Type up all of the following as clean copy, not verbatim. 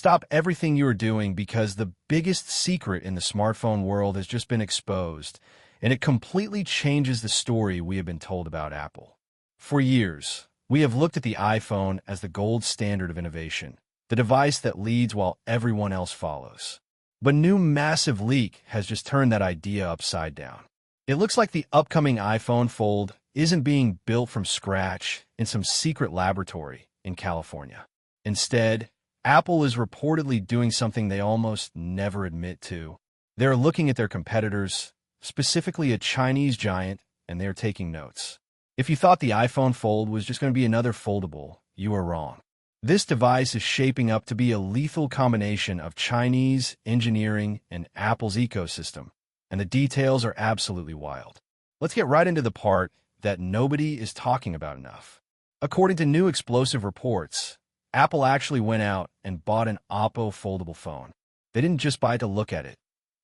Stop everything you are doing because the biggest secret in the smartphone world has just been exposed, and it completely changes the story we have been told about Apple. For years, we have looked at the iPhone as the gold standard of innovation, the device that leads while everyone else follows. But a new massive leak has just turned that idea upside down. It looks like the upcoming iPhone Fold isn't being built from scratch in some secret laboratory in California. Instead, Apple is reportedly doing something they almost never admit to. They're looking at their competitors, specifically a Chinese giant, and they're taking notes. If you thought the iPhone Fold was just going to be another foldable, you are wrong. This device is shaping up to be a lethal combination of Chinese engineering and Apple's ecosystem, and the details are absolutely wild. Let's get right into the part that nobody is talking about enough. According to new explosive reports, Apple actually went out and bought an OPPO foldable phone. They didn't just buy it to look at it.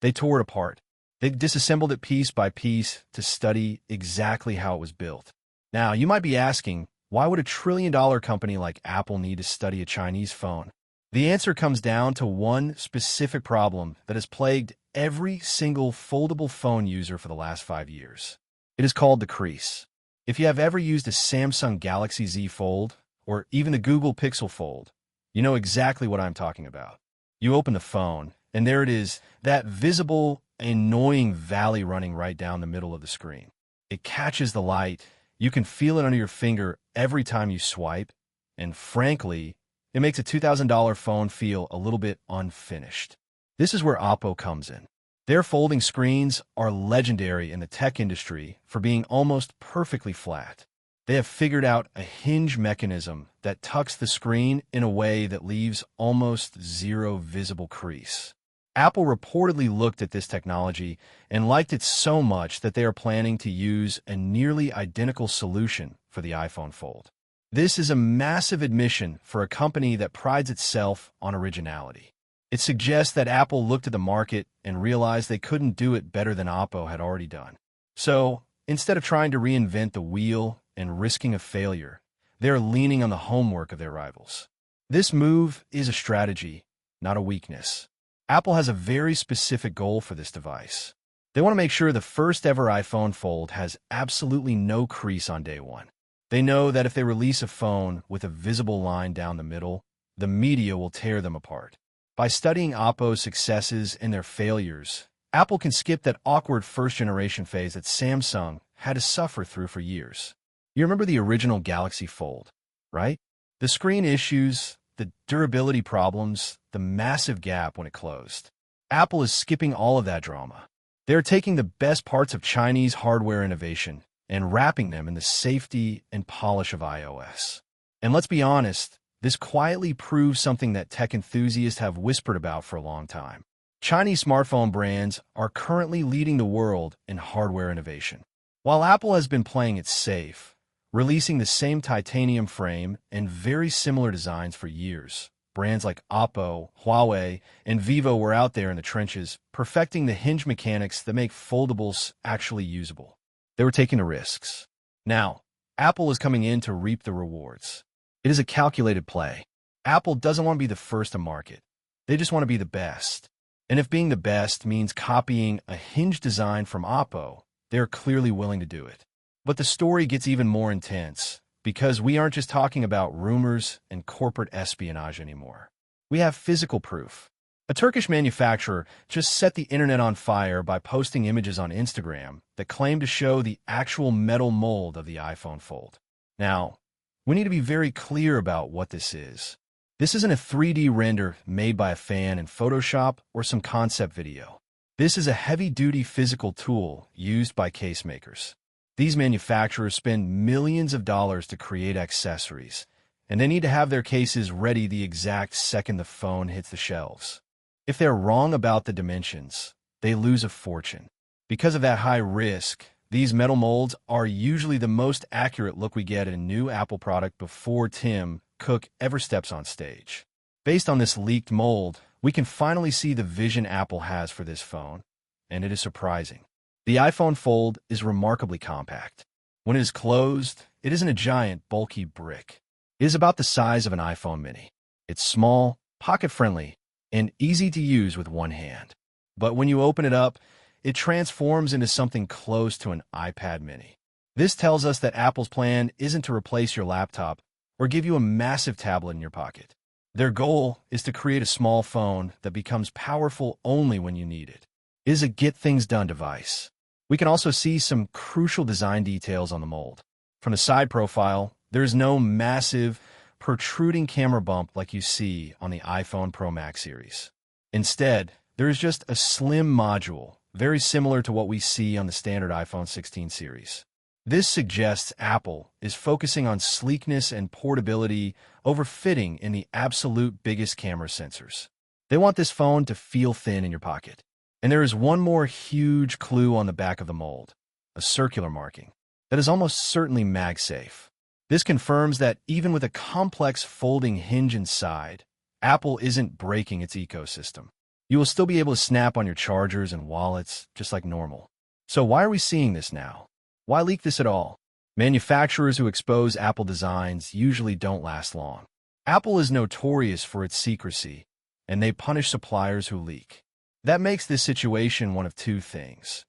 They tore it apart. They disassembled it piece by piece to study exactly how it was built. Now, you might be asking, why would a trillion-dollar company like Apple need to study a Chinese phone? The answer comes down to one specific problem that has plagued every single foldable phone user for the last 5 years. It is called the crease. If you have ever used a Samsung Galaxy Z Fold, or even the Google Pixel Fold, you know exactly what I'm talking about. You open the phone, and there it is, that visible, annoying valley running right down the middle of the screen. It catches the light, you can feel it under your finger every time you swipe, and frankly, it makes a $2,000 phone feel a little bit unfinished. This is where OPPO comes in. Their folding screens are legendary in the tech industry for being almost perfectly flat. They have figured out a hinge mechanism that tucks the screen in a way that leaves almost zero visible crease. Apple reportedly looked at this technology and liked it so much that they are planning to use a nearly identical solution for the iPhone Fold. This is a massive admission for a company that prides itself on originality. It suggests that Apple looked at the market and realized they couldn't do it better than OPPO had already done. So, instead of trying to reinvent the wheel and risking a failure, they're leaning on the homework of their rivals. This move is a strategy, not a weakness. Apple has a very specific goal for this device. They want to make sure the first ever iPhone Fold has absolutely no crease on day one. They know that if they release a phone with a visible line down the middle, the media will tear them apart. By studying OPPO's successes and their failures, Apple can skip that awkward first-generation phase that Samsung had to suffer through for years. You remember the original Galaxy Fold, right? The screen issues, the durability problems, the massive gap when it closed. Apple is skipping all of that drama. They're taking the best parts of Chinese hardware innovation and wrapping them in the safety and polish of iOS. And let's be honest, this quietly proves something that tech enthusiasts have whispered about for a long time. Chinese smartphone brands are currently leading the world in hardware innovation. While Apple has been playing it safe, releasing the same titanium frame and very similar designs for years, brands like OPPO, Huawei, and Vivo were out there in the trenches, perfecting the hinge mechanics that make foldables actually usable. They were taking the risks. Now, Apple is coming in to reap the rewards. It is a calculated play. Apple doesn't want to be the first to market. They just want to be the best. And if being the best means copying a hinge design from OPPO, they're clearly willing to do it. But the story gets even more intense, because we aren't just talking about rumors and corporate espionage anymore. We have physical proof. A Turkish manufacturer just set the internet on fire by posting images on Instagram that claim to show the actual metal mold of the iPhone Fold. Now, we need to be very clear about what this is. This isn't a 3D render made by a fan in Photoshop or some concept video. This is a heavy-duty physical tool used by case makers. These manufacturers spend millions of dollars to create accessories, and they need to have their cases ready the exact second the phone hits the shelves. If they're wrong about the dimensions, they lose a fortune. Because of that high risk, these metal molds are usually the most accurate look we get at a new Apple product before Tim Cook ever steps on stage. Based on this leaked mold, we can finally see the vision Apple has for this phone, and it is surprising. The iPhone Fold is remarkably compact. When it is closed, it isn't a giant, bulky brick. It is about the size of an iPhone mini. It's small, pocket-friendly, and easy to use with one hand. But when you open it up, it transforms into something close to an iPad mini. This tells us that Apple's plan isn't to replace your laptop or give you a massive tablet in your pocket. Their goal is to create a small phone that becomes powerful only when you need it. It is a get-things-done device. We can also see some crucial design details on the mold. From the side profile, there is no massive, protruding camera bump like you see on the iPhone Pro Max series. Instead, there is just a slim module, very similar to what we see on the standard iPhone 16 series. This suggests Apple is focusing on sleekness and portability over fitting in the absolute biggest camera sensors. They want this phone to feel thin in your pocket. And there is one more huge clue on the back of the mold, a circular marking that is almost certainly MagSafe. This confirms that even with a complex folding hinge inside, Apple isn't breaking its ecosystem. You will still be able to snap on your chargers and wallets just like normal. So why are we seeing this now? Why leak this at all? Manufacturers who expose Apple designs usually don't last long. Apple is notorious for its secrecy, and they punish suppliers who leak. That makes this situation one of two things.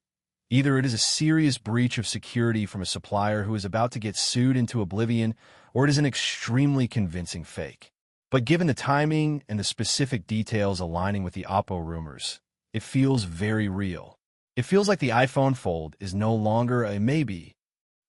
Either it is a serious breach of security from a supplier who is about to get sued into oblivion, or it is an extremely convincing fake. But given the timing and the specific details aligning with the OPPO rumors, it feels very real. It feels like the iPhone Fold is no longer a maybe.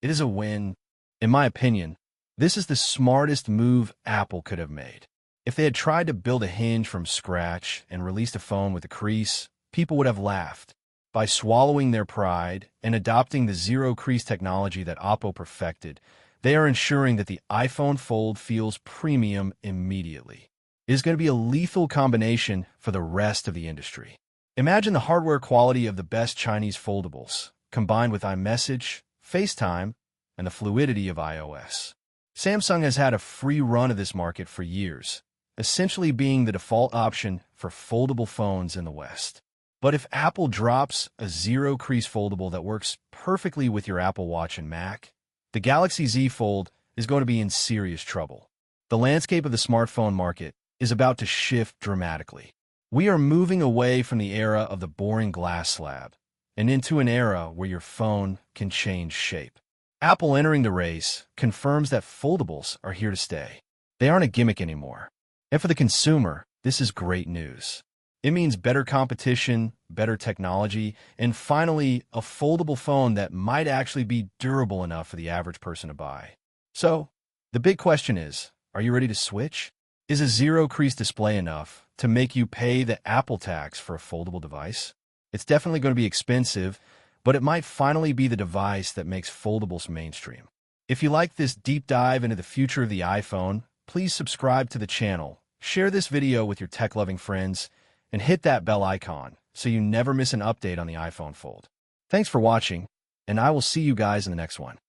It is a win. In my opinion, this is the smartest move Apple could have made. If they had tried to build a hinge from scratch and released a phone with a crease, people would have laughed. By swallowing their pride and adopting the Zero-Crease technology that OPPO perfected, they are ensuring that the iPhone Fold feels premium immediately. It is going to be a lethal combination for the rest of the industry. Imagine the hardware quality of the best Chinese foldables, combined with iMessage, FaceTime, and the fluidity of iOS. Samsung has had a free run of this market for years, essentially being the default option for foldable phones in the West. But if Apple drops a zero-crease foldable that works perfectly with your Apple Watch and Mac, the Galaxy Z Fold is going to be in serious trouble. The landscape of the smartphone market is about to shift dramatically. We are moving away from the era of the boring glass slab and into an era where your phone can change shape. Apple entering the race confirms that foldables are here to stay. They aren't a gimmick anymore. And for the consumer, this is great news. It means better competition, better technology, and finally, a foldable phone that might actually be durable enough for the average person to buy. So, the big question is, are you ready to switch? Is a zero-crease display enough to make you pay the Apple tax for a foldable device? It's definitely going to be expensive, but it might finally be the device that makes foldables mainstream. If you like this deep dive into the future of the iPhone, please subscribe to the channel, share this video with your tech-loving friends, and hit that bell icon so you never miss an update on the iPhone Fold. Thanks for watching, and I will see you guys in the next one.